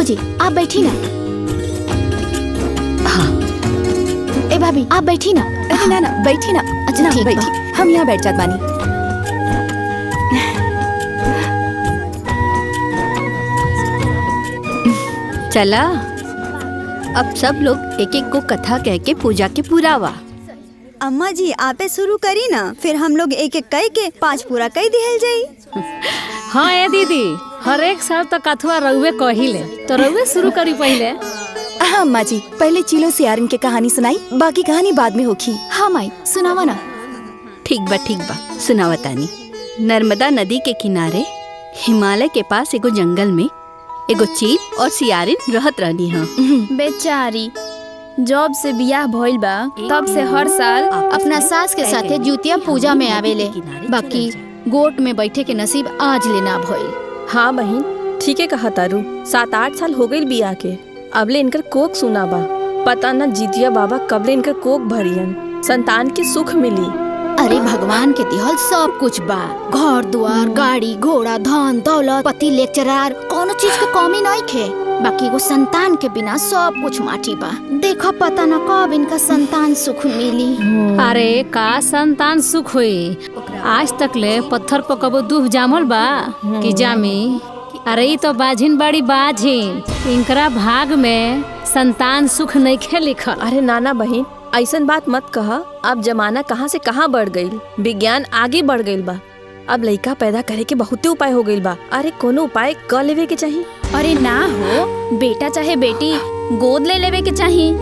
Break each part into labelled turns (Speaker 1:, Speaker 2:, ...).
Speaker 1: बाबूजी आप बैठी ना। हाँ ए भाभी आप बैठी ना।
Speaker 2: अरे ना ना बैठी ना।
Speaker 1: अच्छा ठीक
Speaker 2: बैठी, हम यहाँ बैठ जात बानी।
Speaker 3: चला अब सब लोग एक एक को कथा कह के पूजा के पुरावा।
Speaker 4: अम्मा जी आपे शुरू करी ना, फिर हम लोग एक एक कह के 5 पूरा कह दिहल जाई।
Speaker 5: हाँ ए दीदी, हर एक साल तो कथुआ रउए कहिले, तो रउए शुरू करी पहले।
Speaker 2: हाँ अम्मा जी, पहले चिलो सियारन के कहानी सुनाई, बाकी कहानी बाद में होखी।
Speaker 1: हाँ माई सुनावा ना।
Speaker 3: ठीक बा सुनावा तानी। नर्मदा नदी के किनारे हिमालय के पास एगो जंगल में एगो चील और सियारिन रहत रहनी हाँ।
Speaker 6: बेचारी जब से बियाह भइल बा तब से हर साल
Speaker 1: अपना सास के साथे जुतिया पूजा में आवेले, बाकी गोट में बैठे के नसीब आज लेना भइल।
Speaker 7: हाँ बहन ठीक है कहा तारू, 7-8 साल हो गई बियाह के, अबले इनकर कोक सुना बा। पता न जीतिया बाबा कबले इनकर कोक भरियन, संतान के सुख मिली।
Speaker 1: अरे भगवान के दिहल सब कुछ बा, घर दुआर गाड़ी घोड़ा धन दौलत पति लेक्चरार, कोनो चीज के कमी नहीं खे। बाकी एगो संतान के बिना सब कुछ माटी बा। देखो पता न कब इनका संतान सुख मिली।
Speaker 5: अरे का संतान सुख हुई, आज तक ले पत्थर पर कबो दूध जामल बा कि जामी। अरे ई तो बाझिन बड़ी बाझिन, इनकरा भाग में संतान सुख नहीं खे लिखल।
Speaker 7: अरे नाना बहन ऐसन बात मत कहा, अब जमाना कहाँ से कहाँ बढ़ गई, विज्ञान आगे बढ़ गई बा। अब लड़का पैदा करे के बहुते उपाय हो गई बा। अरे कोनो उपाय कर लेवे के चाहिए।
Speaker 6: अरे ना हो, बेटा चाहे बेटी गोद ले लेवे के चाहिए।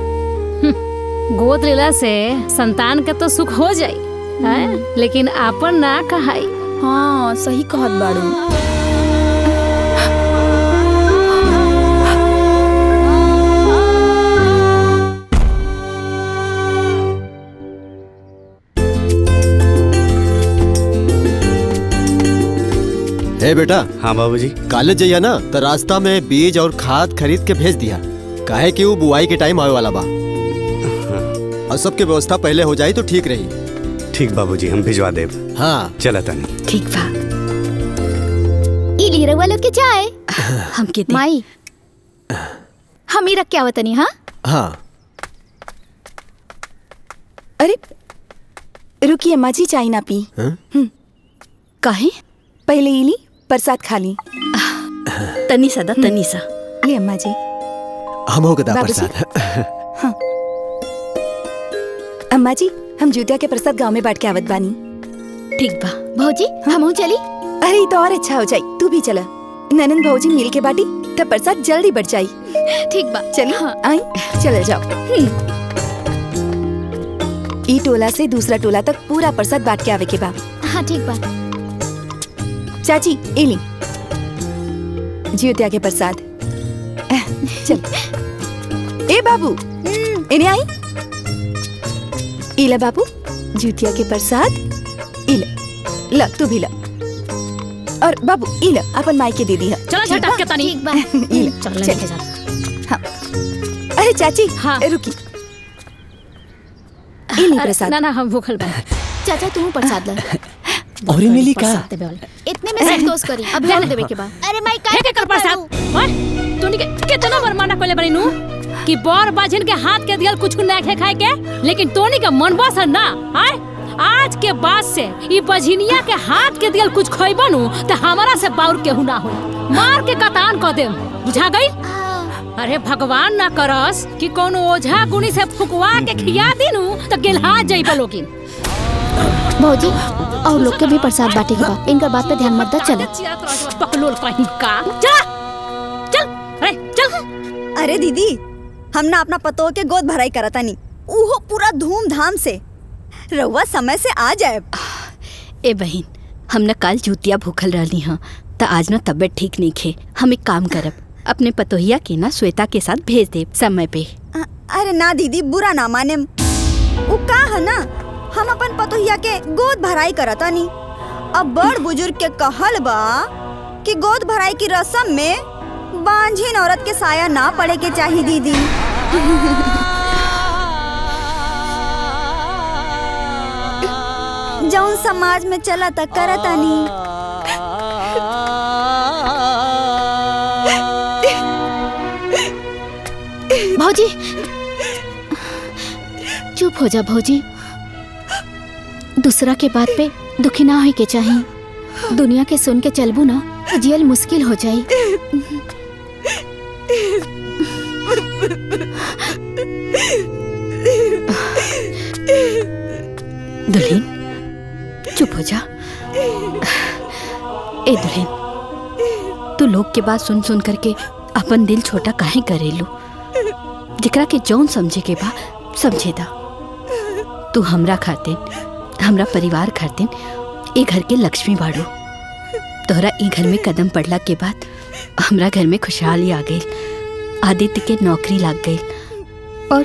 Speaker 5: गोद लेला से संतान के तो सुख हो जाई है? लेकिन आपन ना कहाई।
Speaker 7: हाँ सही कहत बाड़ू।
Speaker 8: हे बेटा।
Speaker 9: हाँ बाबूजी।
Speaker 8: कॉलेज जाइया ना तो रास्ता में बीज और खाद खरीद के भेज दिया, काहे कि वो बुआई के टाइम आवे वाला बा। और सबके व्यवस्था पहले हो जाए तो ठीक रही।
Speaker 9: ठीक बाबूजी हम भिजवा देब।
Speaker 8: हाँ
Speaker 9: चला तनी।
Speaker 3: ठीक बा।
Speaker 1: ई ली रउआ लोग के चाय।
Speaker 3: हम के दे।
Speaker 1: माई हम ही रख के आवतनी। हाँ
Speaker 8: हाँ।
Speaker 2: अरे रुकिए अम्मा जी, चाय ना पी।
Speaker 3: काहे?
Speaker 2: पहले ई ली, प्रसाद खा ली।
Speaker 3: तनी सा दा, तनी सा।
Speaker 2: ले अम्मा जी।
Speaker 8: हम हो गदा
Speaker 2: बाबूजी।
Speaker 8: प्रसाद।
Speaker 2: हाँ। अम्मा जी हम जुतिया के प्रसाद गांव में बांट के आवत बानी।
Speaker 3: ठीक बा।
Speaker 1: भौजी हम चली।
Speaker 2: अरे ये तो और अच्छा हो जाई, तू भी चला। ननन भौजी मिल के बाटी तब प्रसाद जल्दी बढ़ जाई।
Speaker 1: ठीक बा
Speaker 2: चली। हाँ। आई चल जाओ। ई टोला से दूसरा टोला तक पूरा प्रसाद बांट के आवे के बा।
Speaker 1: हाँ ठीक बा।
Speaker 2: चाची ए ली जियोत्या के प्रसाद। चल ए बाबू इन्हें आई। इला बाबू जियोत्या के प्रसाद। इला ला तू भी ला। और बाबू इला अपन माई के दे दी है।
Speaker 5: चला झटक के तनी।
Speaker 1: ठीक बा।
Speaker 2: इला
Speaker 5: चल लेके जा।
Speaker 2: हाँ। अरे चाची
Speaker 5: हाँ।
Speaker 2: रुकी। इली प्रसाद।
Speaker 5: ना ना हम भूखल बा।
Speaker 1: चाचा तू प्रसाद ला।
Speaker 8: और मिली का?
Speaker 1: इतने में संतोष करी, अब जाने देवे के बा। अरे माई
Speaker 5: हे के कर प्रसाद। ओए तूनी के कितना बार माना कोले बड़ी नु कि बर बाजन के हाथ के दियल कुछ ना खे खाए के, लेकिन तोनी का मन बस ना। आय आज के बाद से ई बझिनिया के हाथ के दियल कुछ खइबा नु त हमारा से बाउर केहू ना हो, मार के कतान क देम। बुझा गई? अरे भगवान ना करस कि कोनो ओझा गुनी से फुकवा के खिया दिनु त गिलहा जइबा लोगिन।
Speaker 1: भौजी और लोग के भी प्रसाद बांटे के बा, इनका बात पे ध्यान मत दा। चले
Speaker 5: पकलोल कहीं का। चल अरे चल।
Speaker 4: अरे दीदी हम ना अपना पतोह के गोद भराई करता नहीं, उहो पूरा धूमधाम से। रउआ समय से आ जाए।
Speaker 3: ए बहन हम न कल जुतिया भूखल रहली हाँ, त आज न तबियत ठीक नहीं खे। हम एक काम करब, अपने पतोहिया के ना श्वेता के साथ भेज देब समय पे।
Speaker 4: अरे ना दीदी बुरा ना माने, वो का है ना हम अपन पतोहिया के गोद भराई करता नहीं। अब बड़ बुजुर्ग के कहल बा कि गोद भराई की रस्म में बांझिन औरत के साया ना पड़े के चाहिए दीदी। जौन समाज में चला त करता नहीं।
Speaker 1: भौजी चुप हो जा भौजी। दूसरा के बात पे दुखी ना होए के चाहिए। दुनिया के सुन के चलबू ना तो जियल मुश्किल हो जाई।
Speaker 3: दुल्हन चुप हो जा। ए दुल्हन, तू लोग के बात सुन सुन करके अपन दिल छोटा काहे करेलू? जेकरा के जौन समझे के बा समझे दा। तू हमरा खातिन, हमरा परिवार खातिन ए घर के लक्ष्मी बाड़ू। तोहरा ई घर में कदम पड़ला के बाद हमरा घर में खुशहाली आ गई। आदित्य के नौकरी लग गई और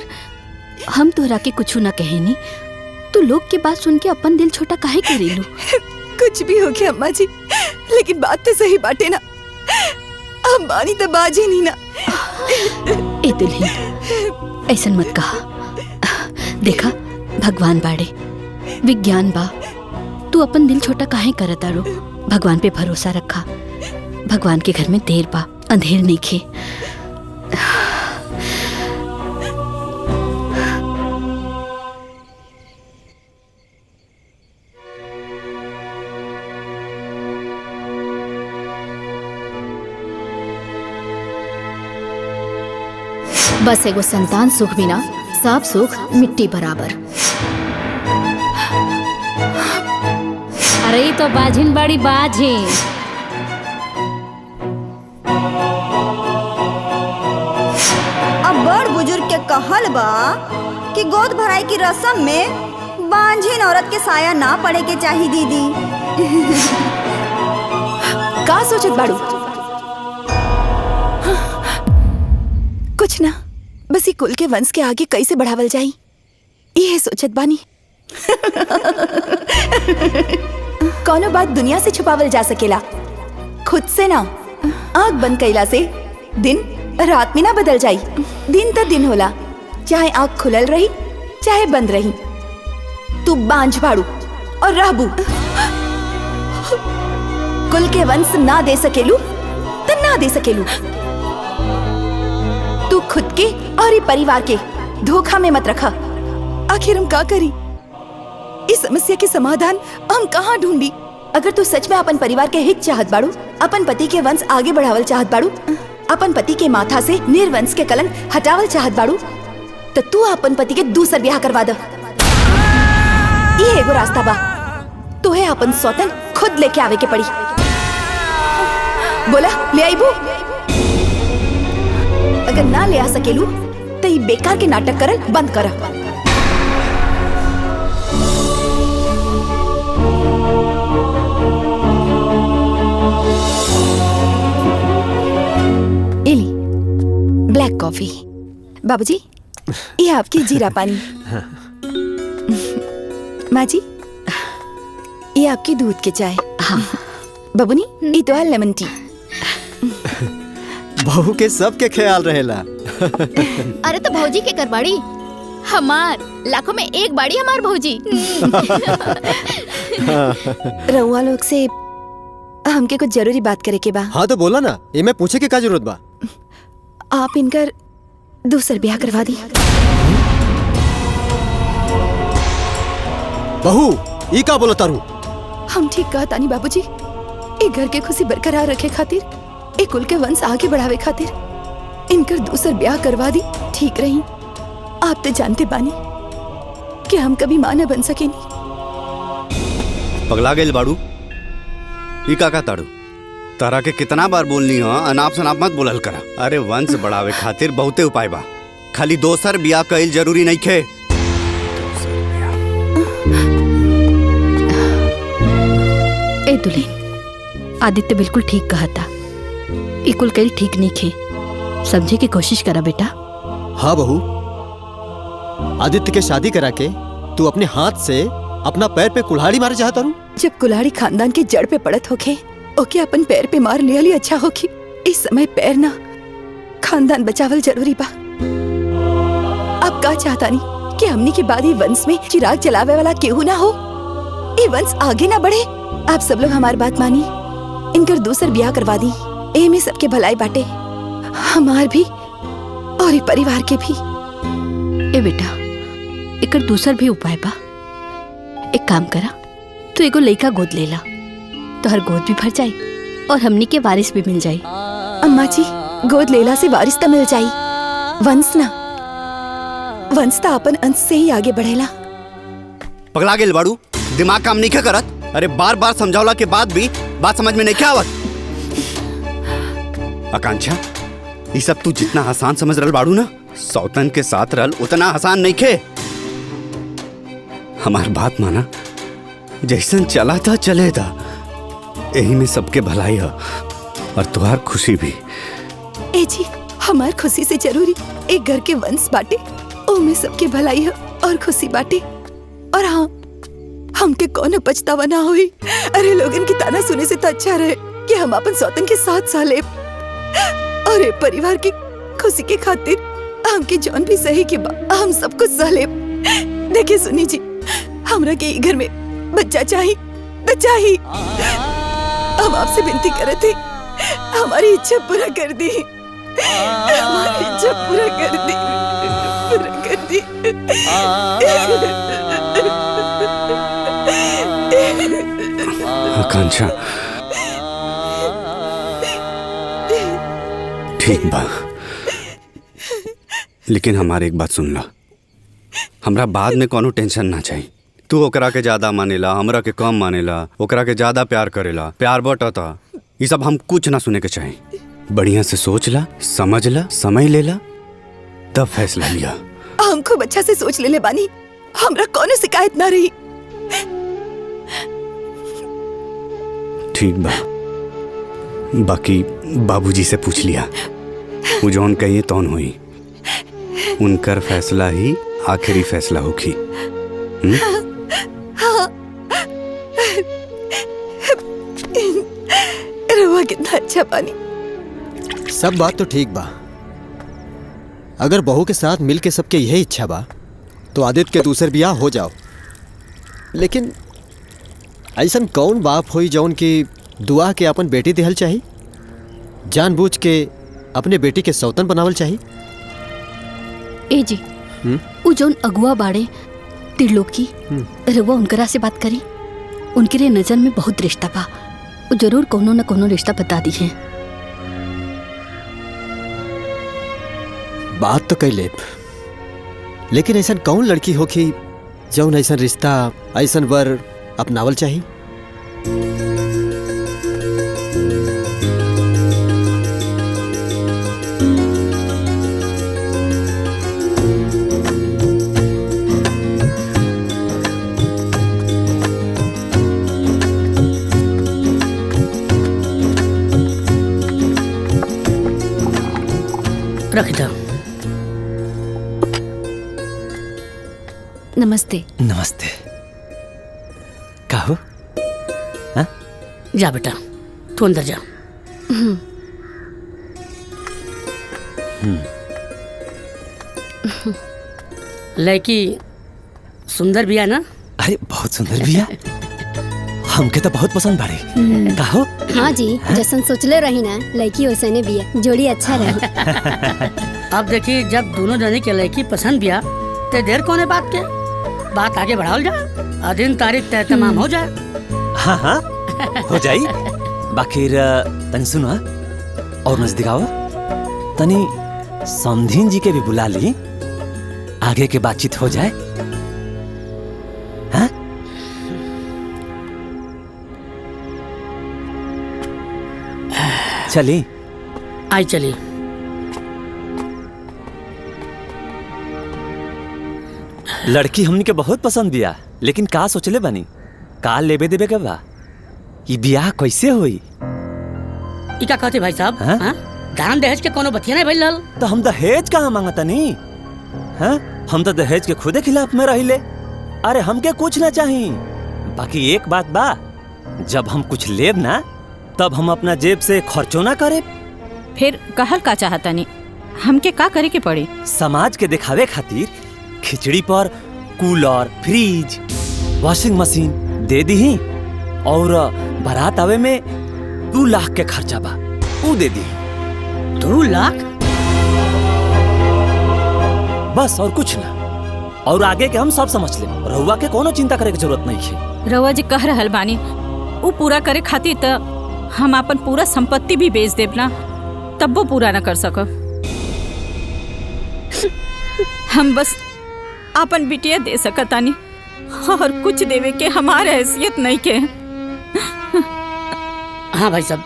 Speaker 3: हम तोहरा के कुछ ना कहेनी। तू लोग के बात सुन के अपन दिल छोटा काहे करेलू?
Speaker 2: कुछ भी हो गया अम्मा जी, लेकिन बात तो सही बाटे ना। अब मानी तो बाजी नहीं ना।
Speaker 3: ए दुल्हन ऐसन मत कहा। देखा भगवान बाड़े, विज्ञान बा। तू अपन दिल छोटा काहे करत आरो? भगवान पे भरोसा रखा। भगवान के घर में देर बा, अंधेर नहीं खे।
Speaker 1: बस एगो संतान सुख बिना सब सुख मिट्टी बराबर।
Speaker 5: अरे ई तो बाझिन बड़ी बाझिन।
Speaker 4: अब बड़ बुजुर्ग के कहल बा कि गोद भराई की रस्म में बांझिन औरत के साया ना पड़े के चाहिए दीदी।
Speaker 2: का सोचत बाड़ू? कुछ ना, बस ये कुल के वंश के आगे कैसे बढ़ावल जाई ये सोचत बानी। कौनो बात दुनिया से छुपावल जा सकेला, खुद से ना। आँख बंद कैला से दिन रात में ना बदल जाई। दिन तो दिन होला, चाहे आँख खुलल रही चाहे बंद रही। तू बांझ बाड़ू और रहबू। कुल के वंश ना दे सकेलू तो ना दे सकेलू। तू खुद के और ये परिवार के धोखा में मत रखा। आखिर हम का करी? इस समस्या के समाधान हम कहाँ ढूंढी? अगर तू सच में अपन परिवार के हित चाहत बाड़ू, अपन पति के वंश आगे बढ़ावल चाहत बाड़ू, अपन पति के माथा से निर्वंश के कलंक हटावल चाहत बाड़ू, तो तू अपन पति के दूसर ब्याह करवा दे। ये एगो रास्ता बा। तोहे अपन सौतन खुद लेके आवे के पड़ी। बोला ले आईबू? अगर ना ले आ सकेलू तो ये बेकार के नाटक करल बंद कर। इली ब्लैक कॉफी। बाबूजी ये आपकी जीरा पानी। माँ जी ये आपकी दूध के चाय।
Speaker 3: हाँ
Speaker 2: बाबूनी ये तो है लेमन टी।
Speaker 8: बहू के सबके ख्याल रहेला।
Speaker 1: अरे तो भौजी के करबाड़ी हमार लाखों में एक बाड़ी हमार भौजी।
Speaker 2: रउआ लोग से हमके कुछ जरूरी बात करे के बा।
Speaker 8: हाँ तो बोला ना, ये मैं पूछे के का जरूरत बा?
Speaker 2: आप इनकर दूसर ब्याह करवा दी।
Speaker 8: बहू ई का बोला तारू?
Speaker 2: हम ठीक कहा तानी बाबूजी। एक घर के खुशी बरकरार रखे खातिर, एक कुल के वंश आगे बढ़ावे खातिर इनकर दूसर ब्याह करवा दी ठीक रही। आप तो जानते बानी कि हम कभी मां न बन सके नहीं।
Speaker 9: पगला गेल बाड़ू? ई का ताड़ू? तारा के कितना बार बोलनी हो अनाप शनाप मत बोलल करा। अरे वंश बढ़ावे खातिर बहुते उपाय बा, खाली दोसर ब्याह कईल जरूरी नहीं खे।
Speaker 3: ए दुल्हन, आदित्य बिल्कुल ठीक कहा था। इकुल कईल ठीक नहीं खे। समझे की कोशिश करा बेटा।
Speaker 8: हाँ बहू, आदित्य के शादी करा के तू अपने हाथ से अपना पैर पे कुल्हाड़ी मारे चाहता रू?
Speaker 2: जब कुल्हाड़ी खानदान के जड़ पे पड़त होके ओके अपन पैर पे मार लिया ली अच्छा होगी। इस समय पैर ना खानदान बचावल जरूरी बा। अब का चाहता नहीं कि हमनी के बाद ही वंश में चिराग जलावे वाला केहू ना हो, ये वंश आगे ना बढ़े। आप सब लोग हमारी बात मानी, इनकर दूसर ब्याह करवा दी। ए में सबके भलाई बाटे, हमार भी और ये परिवार के भी।
Speaker 3: ए बेटा, एकर दूसर भी उपाय बा। एक काम करा, तू एगो लइका गोद लेला, तोहर गोद भी भर जाई और हमनी के वारिस भी मिल जाई।
Speaker 2: अम्मा जी, गोद लेला से वारिस तो मिल जाई, वंश ना। वंश तो अपन अंश से ही आगे बढ़ेला।
Speaker 9: पगला गेल बाड़ू, दिमाग काम नहीं करत। अरे बार बार समझावला के बाद भी बात समझ में नहीं क्या आवत। आकांक्षा, ये सब तू जितना आसान समझ रहल बाड़ू ना, सौतन के साथ रहल उतना आसान नहीं खे। हमार बात माना, जैसन चला था चले था, यही में सबके भलाई है और तुहार खुशी भी।
Speaker 2: ए जी, हमार खुशी से जरूरी एक घर के वंश बाटे, ओमे सबके भलाई है और खुशी बाटे। और हाँ, हमके कौन पछतावा ना होई। अरे लोगन की ताना सुने से तो अच्छा रहे कि हम अपन सौतन के साथ साले और ए परिवार की खुशी के खातिर हमके जौन भी सही के बा हम सब कुछ सहले। देखिए सुनी जी, हमरा के घर में बच्चा चाहिए तो चाहिए। हम आपसे विनती करे थे, हमारी इच्छा पूरा कर दी, हमारी इच्छा पूरा कर दी, पूरा कर दी।
Speaker 9: आकांक्षा, ठीक बा, लेकिन हमारे एक बात सुन ला। हमरा बाद में कोनो टेंशन ना चाहिए। तू ओकरा के ज्यादा मानेला, हमरा के कम मानेला, ओकरा के ज्यादा प्यार करेला, प्यार बटता, ये सब हम कुछ ना सुने के चाहिए। बढ़िया से सोच ला, समझ ला, समय ले ला, तब फैसला लिया।
Speaker 2: हम खूब अच्छा से सोच ले बानी, हमरा कोनो शिकायत ना रही।
Speaker 9: ठीक बा, बाकी बाबूजी से पूछ लिया, वो जौन कहिए तौन हुई, उनकर फैसला ही आखिरी फैसला होगी।
Speaker 2: रवा कितना अच्छा पानी।
Speaker 8: सब बात तो ठीक बा, अगर बहू के साथ मिल के सबके यही इच्छा बा तो आदित्य के दूसर बियाह हो जाओ। लेकिन ऐसन कौन बाप होई जौन की दुआ के अपन बेटी दिहल चाही, जानबूझ के अपने बेटी के सौतन बनावल चाही।
Speaker 3: ए जी, उ जौन अगुआ बाड़े त्रिलोकी, रउआ उनकरा से बात करी। उनके रे नजर में बहुत रिश्ता बा, वो जरूर कोनो न कोनो रिश्ता बता दी है।
Speaker 8: बात तो कई लेब, लेकिन ऐसा कौन लड़की हो कि जौन ऐसा रिश्ता ऐसा वर अपनावल चाही।
Speaker 5: रख दो।
Speaker 3: नमस्ते।
Speaker 10: नमस्ते। कहो?
Speaker 5: जा बेटा, तू अंदर जा। लड़की सुंदर बिया ना?
Speaker 10: अरे बहुत सुंदर बिया, हमके तो बहुत पसंद बाड़ी। कहो?
Speaker 11: हाँ जी, जैसन सोचले रही ना लड़की वैसने बिया, जोड़ी अच्छा रही।
Speaker 5: अब देखी, जब दोनों जने के लड़की पसंद बिया तो देर कोने बात के, बात आगे बढ़ाओ जा, दिन तारीख तय तमाम हो जाए।
Speaker 10: हाँ हाँ हो जाई। बाकी तनी सुना और नजदीक आओ, तनी समधीन जी के भी बुला ली, आगे के बातचीत हो जाए। हाँ? चली
Speaker 5: आई चली।
Speaker 10: लड़की हमनी के बहुत पसंद बिया, लेकिन का सोचले बनी, का लेबे देबे के बा, ये बियाह कैसे होई?
Speaker 5: इका कहते भाई साहब, हाँ? दान दहेज के कोनो बतिया नहीं भइल रहल।
Speaker 10: तो हम दहेज कहाँ मांगता नहीं, हाँ? हम तो दहेज के खुदे खिलाफ में रहिले। अरे हमके कुछ ना चाहिए, बाकी एक बात बा, जब हम कुछ लेब ना तब हम अपना जेब से खर्चो ना करे।
Speaker 12: फिर कहल का चाहता नहीं, हमके का करे के पड़ी?
Speaker 10: समाज के दिखावे खातिर खिचड़ी पर कूलर, फ्रिज, वॉशिंग मशीन दे दी, और बारात आवे में 2 लाख के खर्चा बा, वो दे दी।
Speaker 5: 2 लाख?
Speaker 10: बस और कुछ ना। और आगे के हम सब समझ ले, रहुआ के कोनो चिंता करे के जरूरत नहीं है।
Speaker 12: रउआ जी कह रहल बानी उ पूरा करे खातिर त हम अपन पूरा संपत्ति भी बेच देब ना, तब वो पूरा न कर सकब। हम बस अपन बिटिया दे सकतानी और कुछ देवे के हमारे हैसियत नहीं के।
Speaker 13: हाँ भाई साहब,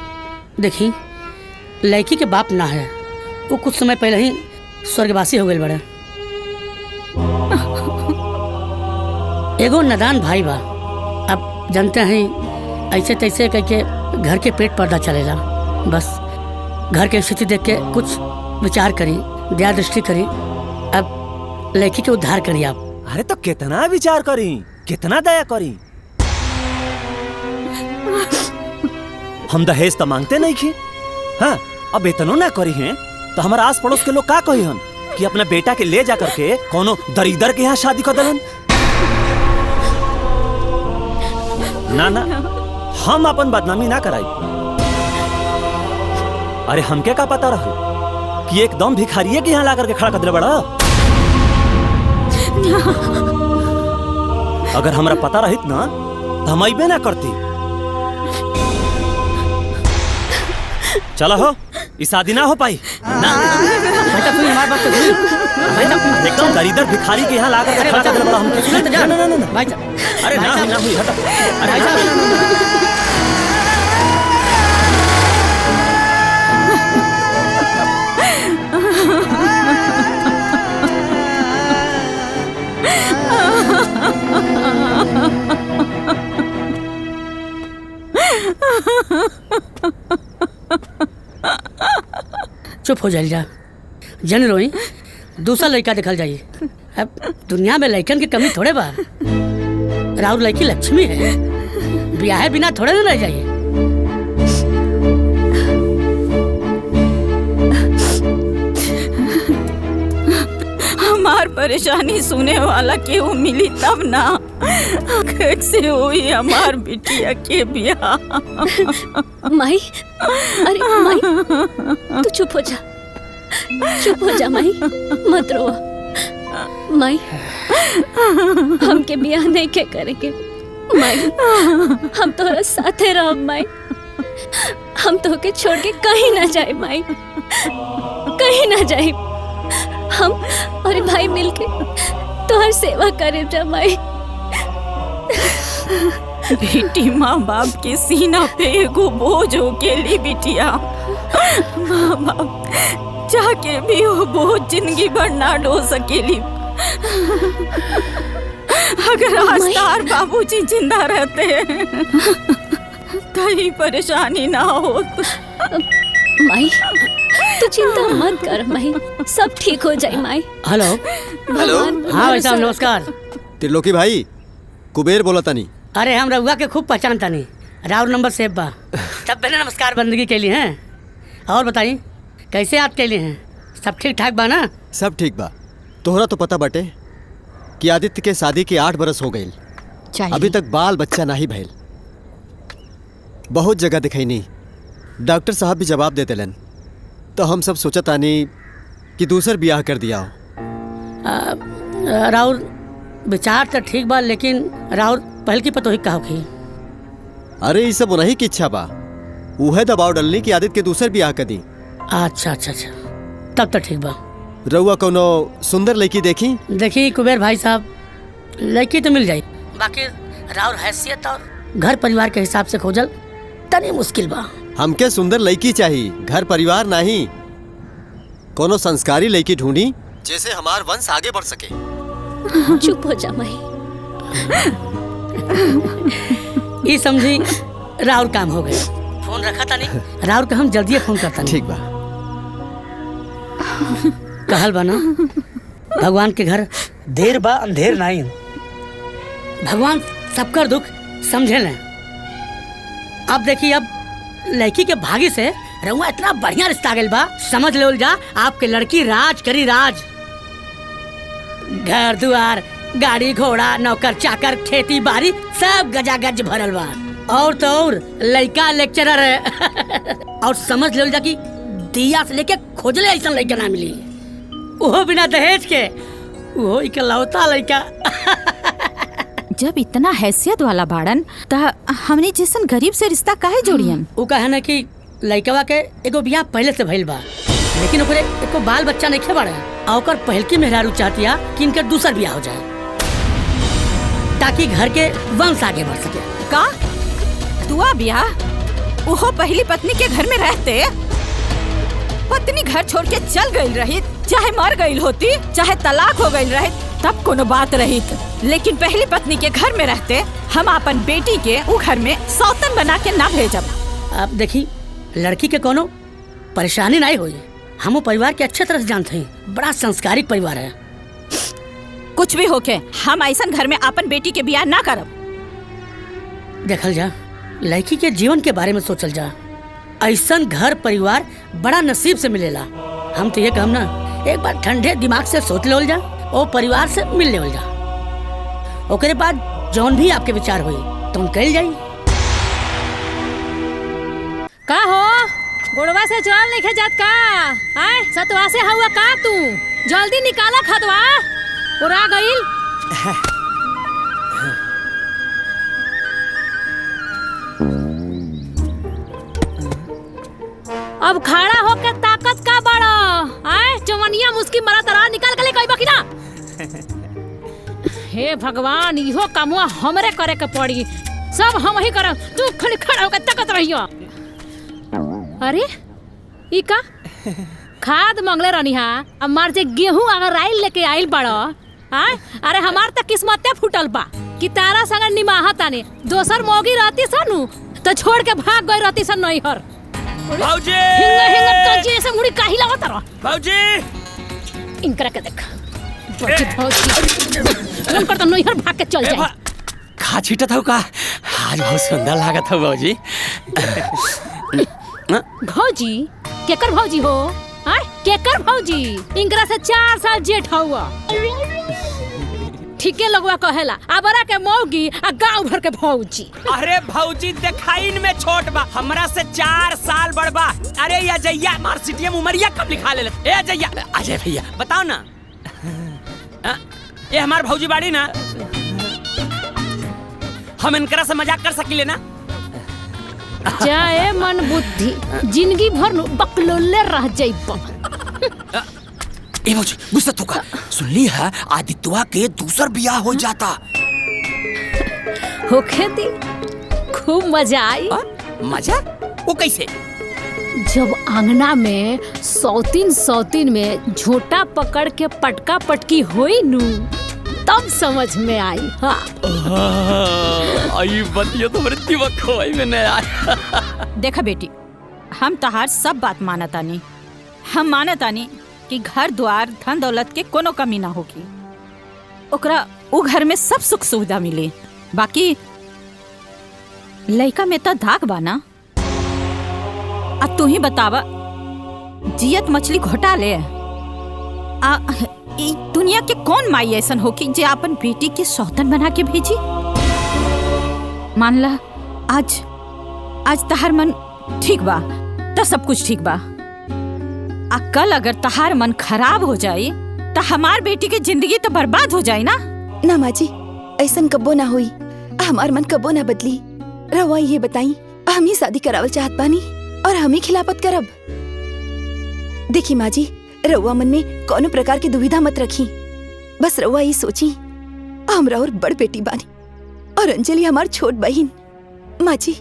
Speaker 13: देखी लड़की के बाप ना है, वो कुछ समय पहले ही स्वर्गवासी हो गए बड़े। एगो नादान भाई बा, अब जानते हैं ऐसे तैसे करके घर के पेट पर्दा चलेला। बस घर के स्थिति देख के कुछ विचार करी, दया दृष्टि करी, अब लड़की के उद्धार करी आप।
Speaker 10: अरे तो कितना विचार करी, कितना दया करी। हम दहेज तो मांगते नहीं की। हाँ, अब इतना ना करी हैं तो हमारा आस पड़ोस के लोग का कही हम कि अपना बेटा के ले जा करके कोनो दरिदर के यहाँ शादी कर दलन। ना ना, हम अपन बदनामी ना कराई। अरे हमके का पता रहो कि एकदम भिखारिये के यहाँ ला करके खड़ा कर दे बड़ा। अगर हमरा पता रहित ना तो हम अइबे ना करती। चलो हो, इस शादी ना हो पाई ना। एकदम दरिदर भिखारी के यहाँ ला करके खड़ा कर दे बड़ा। हम ना
Speaker 13: भाई
Speaker 10: अरे ना हुई, हटा। अरे
Speaker 13: चुप हो जाइए जा, जन रोई, दूसरा लड़का दिखल जाइए। अब दुनिया में लड़कन की कमी थोड़े बा। राउर लड़की लक्ष्मी है, ब्याह बिना थोड़े ना रह जाइए।
Speaker 12: हमार परेशानी सुने वाला केहू मिली तब ना, कैसे हुई हमार बिटिया के ब्याह।
Speaker 3: माई, अरे माई, तू चुप हो जा, चुप हो जा माई, मत रो। माई, हमके ब्याह नहीं के करेंगे माई, हम तोरा साथे रह माई, हम तोके छोड़ के कहीं ना जाए माई, कहीं ना जाए। हम और भाई मिलके तोहर सेवा करे जा माई।
Speaker 12: बेटी माँ बाप के सीना पे एगो बोझ हो के ली बिटिया। माँ बाप जाके भी वो बोझ जिंदगी भर ना ढो सकेली। अगर आज तार बाबूजी जिंदा रहते कहीं परेशानी ना हो।
Speaker 3: माई, तू चिंता मत कर माई, सब ठीक हो जाए माई।
Speaker 8: हेलो हेलो,
Speaker 13: हाँ भाई साहब नमस्कार।
Speaker 8: त्रिलोकी भाई, कुबेर बोला तनी।
Speaker 13: अरे हम रउआ के खूब पहचानता नहीं, राउर नंबर सेव बा, तब मैंने नमस्कार बंदगी के लिए हैं। और बताइए कैसे याद के लिए हैं? सब ठीक ठाक बा ना?
Speaker 8: सब ठीक बा। तोहरा तो पता बटे कि आदित्य के शादी के 8 बरस हो गई, अभी तक बाल बच्चा नहीं भइल। बहुत जगह दिखाई नहीं, डॉक्टर साहब भी जवाब देते लन, तो हम सब सोचा तानी कि दूसर ब्याह कर दिया हो।
Speaker 13: राउर विचार तो ठीक बा, लेकिन राउर पहल की पतोही का होखी?
Speaker 8: अरे ये सब उन्हीं की इच्छा बा, उहे दबाव डलनी कि आदित्य के दूसर ब्याह कर दी।
Speaker 13: अच्छा अच्छा अच्छा, तब तो ठीक बा।
Speaker 8: रउआ कोनो सुंदर लड़की देखी?
Speaker 13: देखी कुबेर भाई साहब, लड़की तो मिल जाई, बाकी राउर हैसियत और घर परिवार के हिसाब से खोजल तनी मुश्किल बा।
Speaker 8: हमके सुंदर लड़की चाहिए, घर परिवार नहीं। कोनो संस्कारी लड़की ढूंढी जैसे हमार वंश आगे बढ़ सके।
Speaker 3: चुप हो जा माई।
Speaker 13: ये समझी राउर काम हो गए। फोन रखा था नहीं, राउर का हम जल्दी फोन करता नहीं।
Speaker 8: ठीक बा।
Speaker 13: कहल बना भगवान के घर देर बा अंधेर नहीं। भगवान सबकर दुख समझे लें। अब देखिए, अब लड़की के भागी से रहुआ इतना बढ़िया रिश्ता आ गया बा, समझ ले जा आपके लड़की राज करी राज। घर दुआर, गाड़ी घोड़ा, नौकर चाकर, खेती बाड़ी सब गजा गज भरल बा। और तो और लड़का लेक्चरर है। और समझ ले जा कि दिया से लेके खोजले ऐसा लड़का ना मिली, वो बिना दहेज के, वो इकलौता लड़का।
Speaker 12: जब इतना हैसियत वाला बाड़न त हमने जैसन गरीब से रिश्ता काहे जोड़ियन?
Speaker 13: वो कहे ना कि लड़कवा के एगो बियाह पहले से भइल बा, लेकिन ओकरे एको बाल बच्चा नहीं खे बाड़े और ओकर पहलकी मेहरारू चाहतिया कि इनके दूसर बियाह हो जाए ताकि घर के वंश आगे बढ़ सके।
Speaker 12: का दुआ बियाह? वो पहली पत्नी के घर में रहते पत्नी घर छोड़ के चल गई रही, चाहे मर गई होती चाहे तलाक हो गई रही तब कोनो बात रही, लेकिन पहली पत्नी के घर में रहते हम अपन बेटी के वो घर में सौतन बना के ना भेजब।
Speaker 13: आप देखी लड़की के कोनो परेशानी नहीं हुई, हम परिवार के अच्छे तरह से जानते हैं, बड़ा संस्कारिक परिवार है।
Speaker 12: कुछ भी होके हम ऐसा घर में अपन बेटी के बियाह ना करब।
Speaker 13: देखल जा लड़की के जीवन के बारे में सोचल जा, ऐसा घर परिवार बड़ा नसीब से मिलेला। हम तो ये कहम ना एक बार ठंडे दिमाग से सोच लेवल जा और परिवार से मिल लेवल जा, ओकरे बाद जौन भी आपके विचार हुई तुम कल जाई।
Speaker 5: का हो गोड़वा से चल नहीं जात का? आए सतवा से हुआ का तू? जल्दी निकाला खतवा उड़ा गईल। अब खड़ा होके ताकत का बड़ा आए चवनिया मुस्की मरा तरा निकाल के ले कई बकिना। हे भगवान इहो कामवा हमरे करे के पड़ी, सब हम ही करब, तू खड़ी खड़ा होके ताकत रहियो। अरे ई का खाद मंगले रहनी हा, अब मार जे गेहूं अगर आइल लेके आइल बड़ो आए। अरे हमार त किस्मते फूटल बा कि तारा संग निमाहा ताने दोसर मोगी रहती सनु तो छोड़ के भाग गई रहती सन नैहर।
Speaker 10: भाऊजी
Speaker 5: हिंगा हिंगा तो जैसे मुड़ी काहे लागत रह।
Speaker 10: भाऊजी
Speaker 5: इनकरा के देख बच्चे भौजी मन कर तो नैहर भाग के चल जाए।
Speaker 10: खा छीटा था का आज बहुत सुंदर लागत है भाऊजी।
Speaker 5: भौजी केकर भौजी हो? हां केकर भौजी? इनकरा से 4 साल जेठ हुआ। ठीके लगवा कहेला आबरा के मौगी आ गांव भर के भौजी।
Speaker 10: अरे भौजी देखाइन में छोट बा, हमरा से 4 साल बड़ बा। अरे या जैया मार सिटिया में उमरिया कब लिखा ले? ए जैया अजय भैया बताओ ना, ये हमार भौजी बाड़ी ना, हम इनकरा से मजाक कर सकिले ना?
Speaker 5: जाए मन बुद्धि जिंदगी भर बकलोले रह जाइबा।
Speaker 10: ए भौजी गुस्सा तो का सुनली है आदित्यवा के दूसर बियाह हो जाता।
Speaker 5: होखे दी खूब मजा आई।
Speaker 10: मजा? वो कैसे?
Speaker 5: जब आंगना में सौतीन में झोटा पकड़ के पटका पटकी होई नू तब समझ में आई। हाँ
Speaker 10: आई बतिया तो मेरे दिमाग खोई में नहीं आया।
Speaker 12: देखा बेटी हम तहार सब बात मानतानी, हम मानतानी कि घर द्वार धन दौलत के कोनो कमी ना होगी, ओकरा उ घर में सब सुख सुविधा मिले। बाकी लइका में तो धाक बाना। अब तू ही बतावा जियत मछली घोटा ले ई दुनिया के कौन माई ऐसन होगी जे अपन बेटी के सौतन बना के भेजी? मान ला आज तहार मन ठीक बा तो सब कुछ ठीक बा, आ कल अगर तहार मन खराब हो जाए तो हमार बेटी की जिंदगी तो बर्बाद हो जाए ना।
Speaker 2: ना माँ जी ऐसन कब्बो ना हुई, हमार मन कब्बो ना बदली। रवा ये बताई हम ही शादी करावल चाहत बानी और हम ही खिलाफत करब। देखी माँ जी रउआ मन में कोनो प्रकार की दुविधा मत रखी, बस रउआ ये सोची हमरा और बड़ बेटी बानी और अंजलि हमार छोट बहन। माँ जी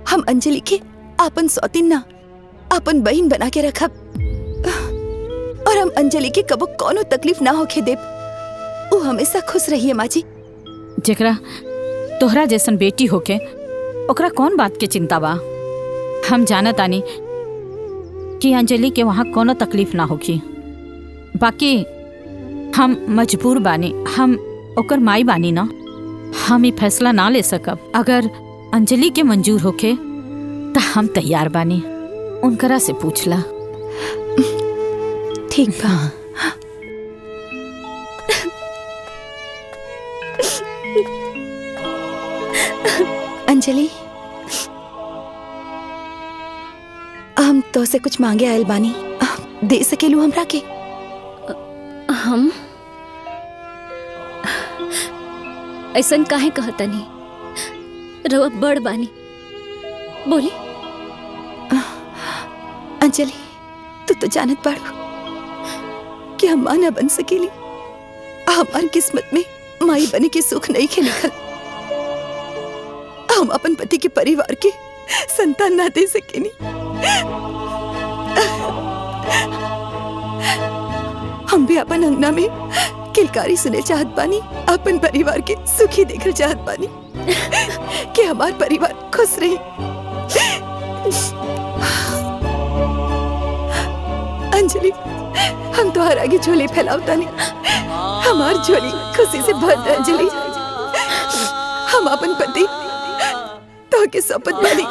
Speaker 2: हम अंजलि के आपन सौतीन ना आपन बहन बना के रखब और हम अंजलि के कबो कोनो तकलीफ ना होके देब। वो हमेशा खुश रही है माँ जी।
Speaker 12: जेकरा तोहरा जैसन बेटी होके ओकरा कौन बात के चिंता बा? हम जानत आनी कि अंजलि के वहाँ कोनो तकलीफ ना होगी, बाकी हम मजबूर बानी, हम ओकर माई बानी ना, हम ये फैसला ना ले सकब। अगर अंजलि के मंजूर होके तो हम तैयार बानी, उनकरा से पूछला।
Speaker 2: ठीक बा। अंजलि हम तो से कुछ मांगे आयल बानी, दे सकेलू हमरा के?
Speaker 1: हम
Speaker 3: ऐसन काहे कहतनी? रवा बड़ बानी, बोली।
Speaker 2: अंजलि, तू तो जानत बाड़ू कि हम मां ना बन सकेली। हमार किस्मत में माई बने के सुख नहीं के लिखल। हम अपन पति के परिवार के संतान ना दे सकेनी। हम भी अपन अंगना में किलकारी सुने चाहत बानी, अपन परिवार के सुखी देखल चाहत बानी कि हमार परिवार खुश रहे। अंजलि, हम तुम्हारे आगे झोली फैलावता नहीं, हमार झोली खुशी से भर दे। अंजलि, हम अपन पति तो के शपथ बानी,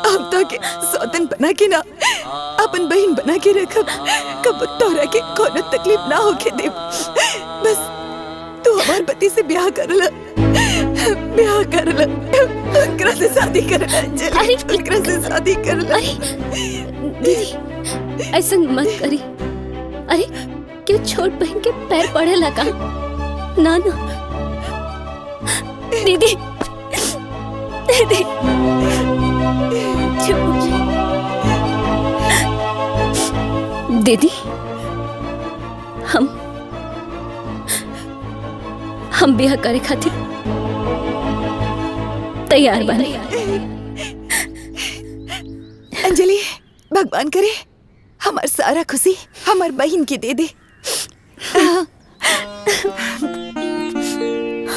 Speaker 2: हम तो के सौतन बना के ना अपन बहन बना के रखब। कब तोहरा के कोनो तकलीफ ना होके दे। बस तू हमार पति से ब्याह कर ले, ब्याह कर ले, उनकरा से शादी कर ले। अंजलि, उनकरा से शादी कर ले।
Speaker 3: दीदी ऐसा मत करी। अरे क्यों छोट बहन के पैर पड़े लगा? ना ना दीदी, दीदी दीदी, हम ब्याह करे खातिर तैयार बानी।
Speaker 2: अंजलि, भगवान करे हमार सारा खुशी हमार बहन के दे दे।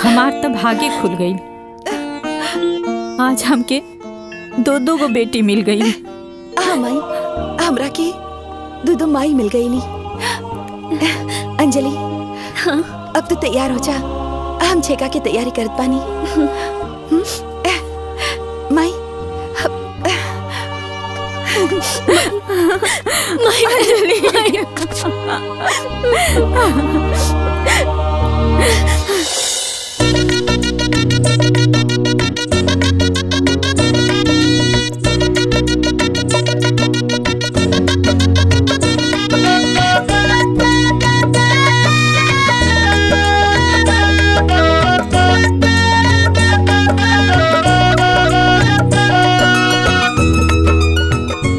Speaker 12: हमार तो भाग्य खुल गई। आज हमके दो दो गो बेटी मिल गई।
Speaker 2: हाँ माई, हमरा के दो माई मिल गई नी। अंजलि, हाँ अब तो तैयार हो जा, हम छेका की तैयारी करत पानी। माई,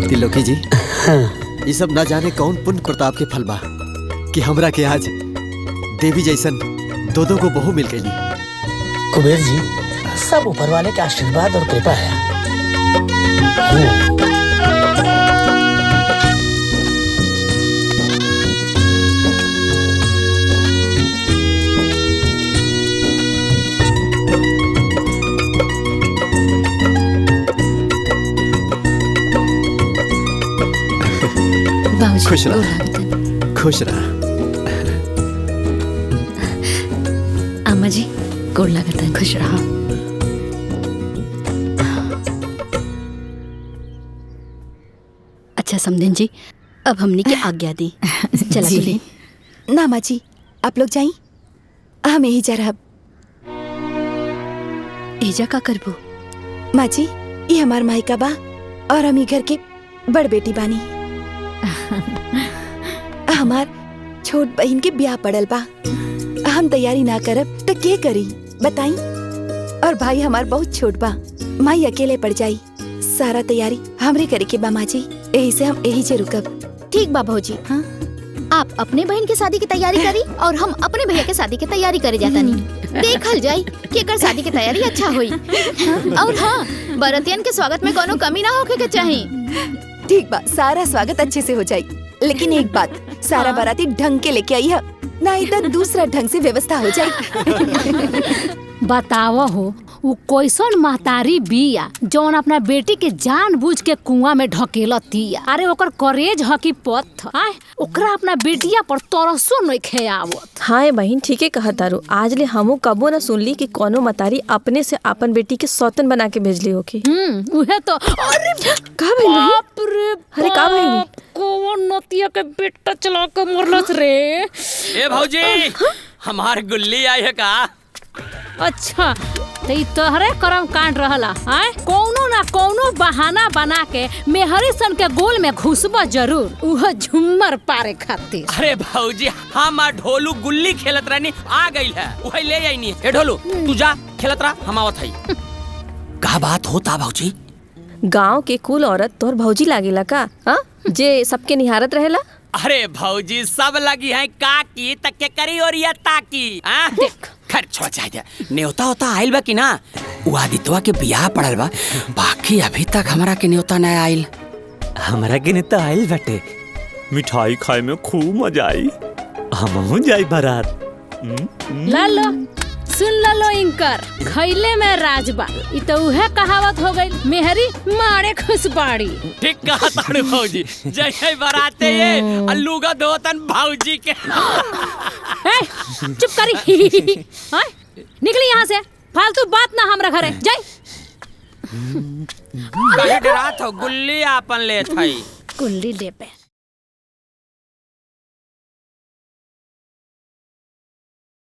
Speaker 8: त्रिलोकी जी, ये सब ना जाने कौन पुण्य प्रताप के फल बा कि हमरा के आज देवी जैसन दो दो को बहू मिल गई।
Speaker 13: कुबेर जी, सब ऊपर वाले का आशीर्वाद और कृपा है।
Speaker 8: खुश रहा, खुश रहा।
Speaker 3: अम्मा जी गोड़ लगता है। खुश रहा। अच्छा समधिन जी, अब हमने की आज्ञा दी। चला चलिए।
Speaker 2: ना माँ जी, आप लोग जाइए, हम यही जा रहा।
Speaker 3: एजा का करबो?
Speaker 2: माँ जी, ये हमार मायका बा और हम घर के बड़ बेटी बानी। हमार छोट बहन के ब्याह पड़ल बा, हम तैयारी ना करब तो के करी बताई? और भाई हमार बहुत छोट बा, माई अकेले पड़ जाई। सारा तैयारी हमरे करे के बा माँ जी, यही से हम यही से रुकब।
Speaker 1: ठीक बा भौजी। हाँ? आप अपने बहन की शादी की तैयारी करी और हम अपने भैया के शादी की तैयारी करे जाता नहीं। देखल जाई कि एकर शादी की तैयारी अच्छा हुई। और हाँ, बरतियन के स्वागत में कोनो कमी ना होके के चाही।
Speaker 2: ठीक बा, सारा स्वागत अच्छे से हो जाए। लेकिन एक बात, सारा बाराती ढंग के लेके आई है, नहीं तो दूसरा ढंग से व्यवस्था हो जाए।
Speaker 5: बताव हो, वो कैसन महतारी बिया जौन अपना बेटी के जानबूझ के कुआं में ढकेलतिया। अरे ओकर करेज हकी पत्थर, आय ओकरा अपना बेटिया पर तरसो नहीं खेयावत।
Speaker 7: हाँ बहन, ठीक है कहा तारू। आज ले हमू कबो न सुनली कि कोनो मतारी अपने से अपन बेटी के सौतन बना के भेजली होकी।
Speaker 5: उहे तो। अरे
Speaker 7: का भइल बहन? अरे का भइल?
Speaker 5: कौन नतिया के बेटा चला के मरलस रे।
Speaker 14: ए भौजी, हमार गुल्ली आई है का?
Speaker 5: अच्छा तो ई तोहरे कर्म कांड रहला आय कौनो ना कौनो बहाना बना के मेहरी सन के गोल में घुसबा जरूर उह झुम्मर पारे खातिर।
Speaker 14: अरे भौजी हम ढोलू गुल्ली खेलत रहनी आ गई है वही ले आईनी। ए ढोलू तू जा खेलत रहा हम आवत हई। का बात होता भौजी?
Speaker 7: गांव के कुल औरत तोर भौजी लागेला का? हाँ जे सबके निहारत रहेला।
Speaker 14: अरे भौजी सब लगी है काकी तक के करी और ये ताकी। देख खैर छोड़ जाए न्योता होता आइल बा कि ना? वो आदित्य के बियाह पड़ल बा बाकी अभी तक हमारा के न्योता नहीं आइल।
Speaker 10: हमारा के न्योता आइल बटे। मिठाई खाए में खूब मजा आई। हम जाई बारात।
Speaker 5: लालो सुन लो इनकर खैले में राजबा ई तो उहे कहावत हो गई मेहरी मारे खुशबाड़ी।
Speaker 14: ठीक कहा तारे भौजी जय बराते ये अल्लूगा दोतन भौजी के।
Speaker 5: चुप करी निकली यहाँ से फालतू बात ना हमरा घरे जाई।
Speaker 14: कहे डरात हो गुल्ली आपन ले थई
Speaker 5: गुल्ली ले पे